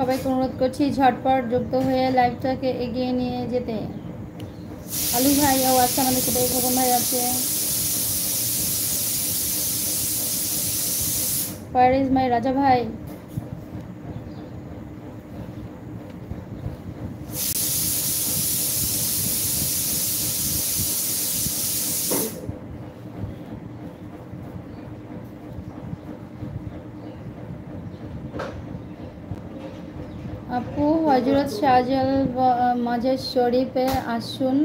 সবাইকে অনুরোধ করছি ঝটপট যুক্ত হয়ে লাইভটাকে এগিয়ে নিয়ে যেতে। আলু ভাইও আছে আমাদের সাথে, খোকন ভাই আছে। হোয়ার ইজ মাই রাজা ভাই? আপু হজরত শাহজাল মাজার শরীফে আসুন,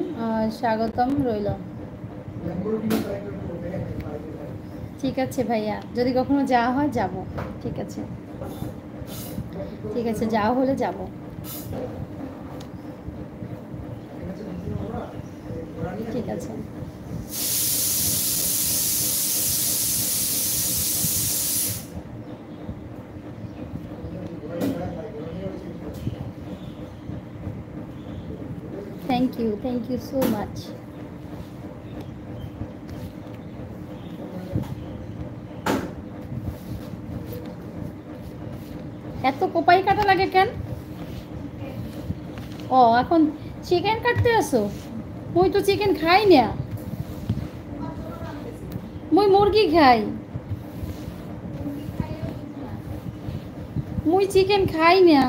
স্বাগতম রইল। ঠিক আছে ভাইয়া, যদি কখনো যাওয়া হয় যাব। ঠিক আছে, ঠিক আছে, যাওয়া হলে যাব। ঠিক আছে। Thank you so much. এত কোপাই কাটা লাগে কেন? ও এখন চিকেন কাটতে আসো? মুই তো চিকেন খাই না, মুই মুরগি খাই। মুই চিকেন খাই না।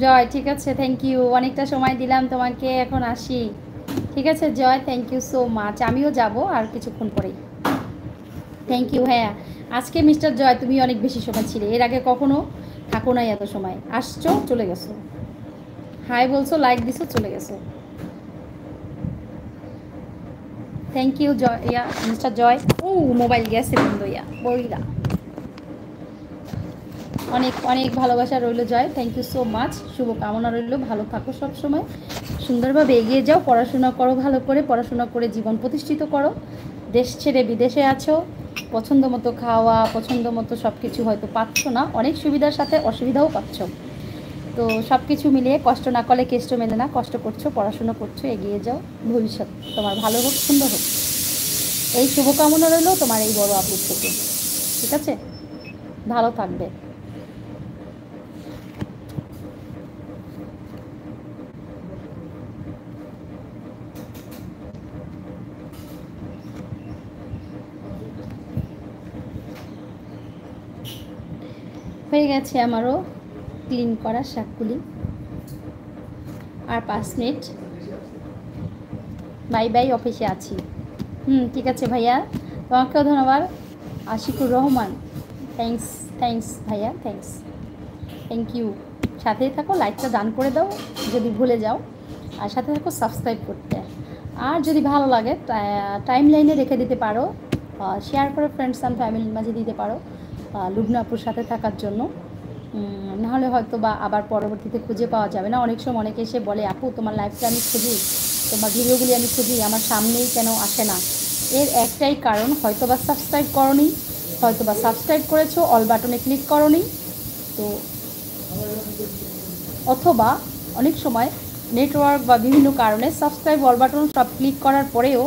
জয়, ঠিক আছে, থ্যাংক ইউ, অনেকটা সময় দিলাম তোমাকে, এখন আসি। ঠিক আছে Joy, thank you so much. আমিও যাব আর কিছুক্ষণ পরেই। Thank you. হ্যাঁ, আজকে মিস্টার জয় তুমি অনেক বেশি সময় ছিলে, এর আগে কখনো থাকো নাই এত সময়, আসছো চলে গেছো, হাই বলছো, লাইক দিছো, চলে গেছো। Thank you Joy, yeah mister Joy. ও মোবাইল গেছে বন্ধু, ইয়া বইরা অনেক অনেক ভালোবাসা রইল Joy, thank you so much. শুভকামনা রইল, ভালো থাকো সব সময়, সুন্দরভাবে এগিয়ে যাও, পড়াশোনা করো, ভালো করে পড়াশোনা করে জীবন প্রতিষ্ঠিত করো। দেশ ছেড়ে বিদেশে আছো, পছন্দ মতো খাওয়া, পছন্দ মতো সব কিছু হয়তো পাচ্ছ না, অনেক সুবিধার সাথে অসুবিধাও পাচ্ছ। তো সব কিছু মিলিয়ে কষ্ট না করলে কেষ্ট মেলে না, কষ্ট করছো, পড়াশুনো করছো, এগিয়ে যাও, ভবিষ্যৎ তোমার ভালো হোক, সুন্দর হোক, এই শুভকামনা রইল তোমার এই বড় আপুর থেকে। ঠিক আছে, ভালো থাকবে। হয়ে গেছে আমারও ক্লিন করা শাকগুলি, আর 5 মিনিট, বাই বাই, অফিসে আছি। ঠিক আছে ভাইয়া, তোমাকেও ধন্যবাদ। আশিকুর রহমান, থ্যাংকস ভাইয়া, থ্যাংক ইউ। সাথেই থাকো, লাইকটা দান করে দাও যদি ভুলে যাও, আর সাথে থাকো সাবস্ক্রাইব করতে। আর যদি ভালো লাগে টাইম লাইনে রেখে দিতে পারো, শেয়ার করে ফ্রেন্ডস অ্যান্ড ফ্যামিলির মাঝে দিতে পারো, লুবনা আপুর সাথে থাকার জন্য। নাহলে হয়তো বা আবার পরবর্তীতে খুঁজে পাওয়া যাবে না। অনেক সময় অনেকে এসে বলে, আপু তোমার লাইফটা আমি খুঁজি, তোমার ভিডিওগুলি আমি খুঁজি, আমার সামনেই কেন আসে না? এর একটাই কারণ, হয়তো বা সাবস্ক্রাইব করোনি, হয়তো বা সাবস্ক্রাইব করেছো, অল বাটনে ক্লিক করোনি, তো অথবা অনেক সময় নেটওয়ার্ক বা বিভিন্ন কারণে সাবস্ক্রাইব অল বাটন সব ক্লিক করার পরেও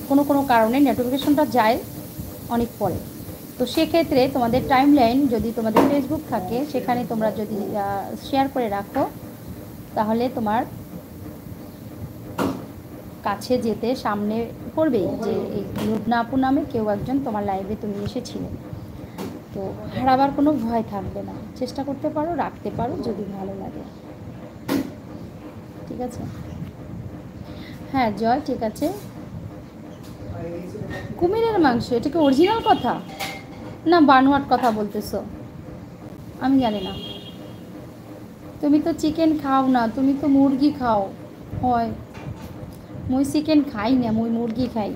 কোনো কারণে নোটিফিকেশনটা যায় অনেক পরে। তো সেক্ষেত্রে তোমাদের টাইম লাইন যদি তোমাদের ফেসবুক থাকে, সেখানে তোমরা যদি শেয়ার করে রাখো, তাহলে তোমার কাছে যেতে সামনে পড়বে যে এই লুবনা আপু নামে কেউ একজন তোমার লাইভে তুমি এসেছিলে। তো হারাবার কোনো ভয় থাকবে না, চেষ্টা করতে পারো, রাখতে পারো যদি ভালো লাগে। ঠিক আছে, হ্যাঁ জয়, ঠিক আছে। কুমিরের মাংস, এটা কি অরিজিনাল কথা না বানোয়াট কথা বলতেছো? আমি জানি না, তুমি তো চিকেন খাও না, তুমি তো মুরগি খাও। হয়, মুই চিকেন খাই না, মুই মুরগি খাই।